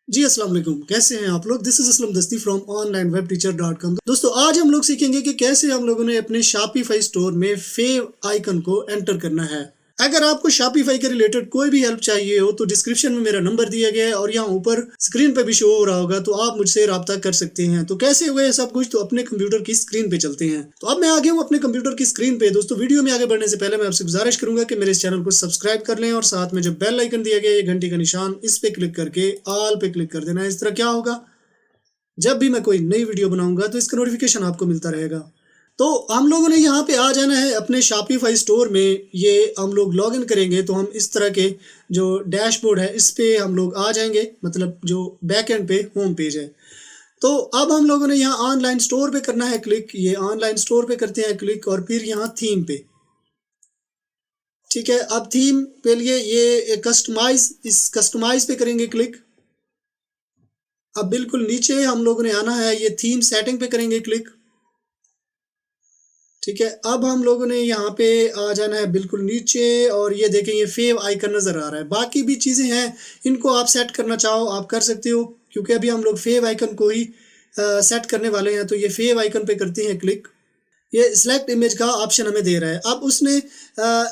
जी अस्सलाम वालेकुम, कैसे हैं आप लोग। दिस इज असलम दस्ती फ्रॉम onlinewebteacher.com। दोस्तों आज हम लोग सीखेंगे कि कैसे हम लोगों ने अपने शॉपिफाई स्टोर में फेव आइकन को एंटर करना है। अगर आपको शॉपिफाई के रिलेटेड कोई भी हेल्प चाहिए हो तो डिस्क्रिप्शन में मेरा नंबर दिया गया है और यहाँ ऊपर स्क्रीन पे भी शो हो रहा होगा, तो आप मुझसे रब्ता कर सकते हैं। तो कैसे हुए ये सब कुछ, तो अपने कंप्यूटर की स्क्रीन पे चलते हैं। तो अब मैं आ गया हूँ अपने कंप्यूटर की स्क्रीन पे। दोस्तों वीडियो में आगे बढ़ने से पहले मैं आपसे गुजारिश करूंगा कि मेरे इस चैनल को सब्सक्राइब कर लें और साथ में जो बेल आइकन दिया गया है, ये घंटी का निशान, इस पे क्लिक करके ऑल पे क्लिक कर देना। इस तरह क्या होगा, जब भी मैं कोई नई वीडियो बनाऊंगा तो इसका नोटिफिकेशन आपको मिलता रहेगा। तो हम लोगों ने यहाँ पे आ जाना है अपने शॉपिफाई स्टोर में। ये हम लोग लॉग इन करेंगे तो हम इस तरह के जो डैशबोर्ड है इस पे हम लोग आ जाएंगे, मतलब जो बैक एंड पे होम पेज है। तो अब हम लोगों ने यहाँ ऑनलाइन स्टोर पे करना है क्लिक। ये ऑनलाइन स्टोर पे करते हैं क्लिक और फिर यहाँ थीम पे। ठीक है, अब थीम पे लिए ये कस्टमाइज, इस कस्टमाइज पे करेंगे क्लिक। अब बिल्कुल नीचे हम लोगों ने आना है, ये थीम सेटिंग पे करेंगे क्लिक। ठीक है, अब हम लोगों ने यहाँ पे आ जाना है बिल्कुल नीचे और ये देखें ये फेव आइकन नज़र आ रहा है। बाकी भी चीज़ें हैं, इनको आप सेट करना चाहो आप कर सकते हो, क्योंकि अभी हम लोग फेव आइकन को ही सेट करने वाले हैं। तो ये फेव आइकन पे करते हैं क्लिक। ये सिलेक्ट इमेज का ऑप्शन हमें दे रहा है। अब उसने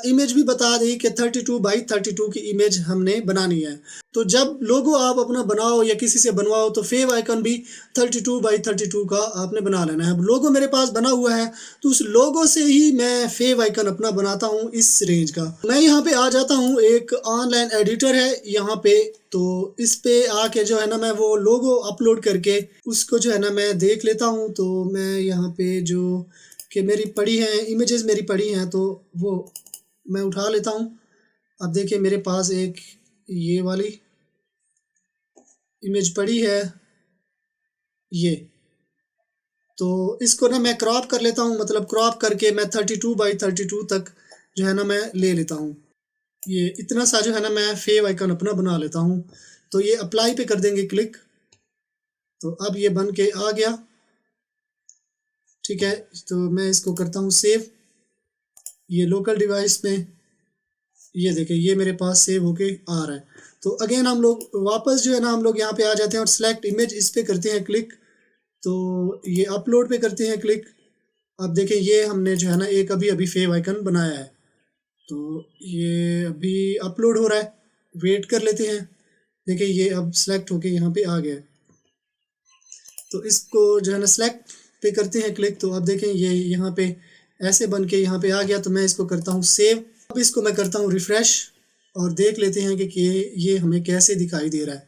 इमेज भी बता दी कि 32x32 की इमेज हमने बनानी है। तो जब लोगो आप अपना बनाओ या किसी से बनवाओ तो फेव आइकन भी 32x32 का आपने बना लेना है। अब लोगो मेरे पास बना हुआ है तो उस लोगो से ही मैं फेव आइकन अपना बनाता हूँ इस रेंज का। मैं यहाँ पे आ जाता हूँ, एक ऑनलाइन एडिटर है यहाँ पे। तो इस पे आके जो है ना मैं वो लोगो अपलोड करके उसको जो है ना मैं देख लेता हूँ। तो मैं यहाँ पे जो कि मेरी पड़ी हैं इमेजेस, मेरी पड़ी हैं तो वो मैं उठा लेता हूँ। अब देखिए मेरे पास एक ये वाली इमेज पड़ी है ये। तो इसको ना मैं क्रॉप कर लेता हूँ, मतलब क्रॉप करके मैं 32x32 तक जो है ना मैं ले लेता हूँ। ये इतना सा जो है ना मैं फेव आइकन अपना बना लेता हूँ। तो ये अप्लाई पे कर देंगे क्लिक। तो अब ये बन के आ गया। ठीक है, तो मैं इसको करता हूँ सेव। ये लोकल डिवाइस में ये देखें ये मेरे पास सेव होके आ रहा है। तो अगेन हम लोग वापस जो है ना हम लोग यहाँ पे आ जाते हैं और सेलेक्ट इमेज इस पे करते हैं क्लिक। तो ये अपलोड पे करते हैं क्लिक। अब देखें ये हमने जो है ना एक अभी अभी फेव आइकन बनाया है। तो ये अभी अपलोड हो रहा है, वेट कर लेते हैं। देखिए ये अब सेलेक्ट होके यहाँ पे आ गया है। तो इसको जो है ना सेलेक्ट पे करते हैं क्लिक। तो अब देखें ये यहाँ पे ऐसे बन के यहाँ पे आ गया। तो मैं इसको करता हूँ सेव। अब इसको मैं करता हूँ रिफ्रेश और देख लेते हैं कि ये हमें कैसे दिखाई दे रहा है।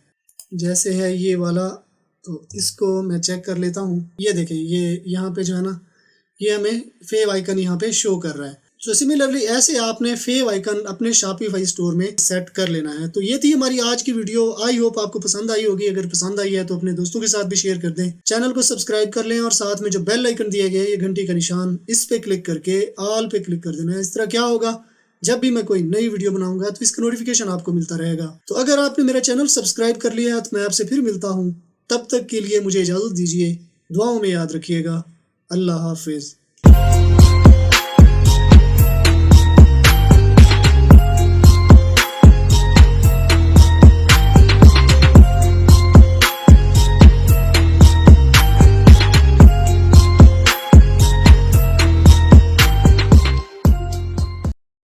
जैसे है ये वाला, तो इसको मैं चेक कर लेता हूँ। ये देखें ये यहाँ पे जो है ना ये हमें फेव आइकन यहाँ पे शो कर रहा है। सो सिमिलरली ऐसे आपने फेव आइकन अपने शॉपिफाई स्टोर में सेट कर लेना है। तो ये थी हमारी आज की वीडियो। आई होप आपको पसंद आई होगी। अगर पसंद आई है तो अपने दोस्तों के साथ भी शेयर कर दें। चैनल को सब्सक्राइब कर लें और साथ में जो बेल आइकन दिया गया है ये घंटी का निशान, इस पे क्लिक करके ऑल पे क्लिक कर देना है। इस तरह क्या होगा, जब भी मैं कोई नई वीडियो बनाऊंगा तो इसका नोटिफिकेशन आपको मिलता रहेगा। तो अगर आपने मेरा चैनल सब्सक्राइब कर लिया है तो मैं आपसे फिर मिलता हूँ। तब तक के लिए मुझे इजाज़त दीजिए। दुआओं में याद रखिएगा। अल्लाह हाफिज़।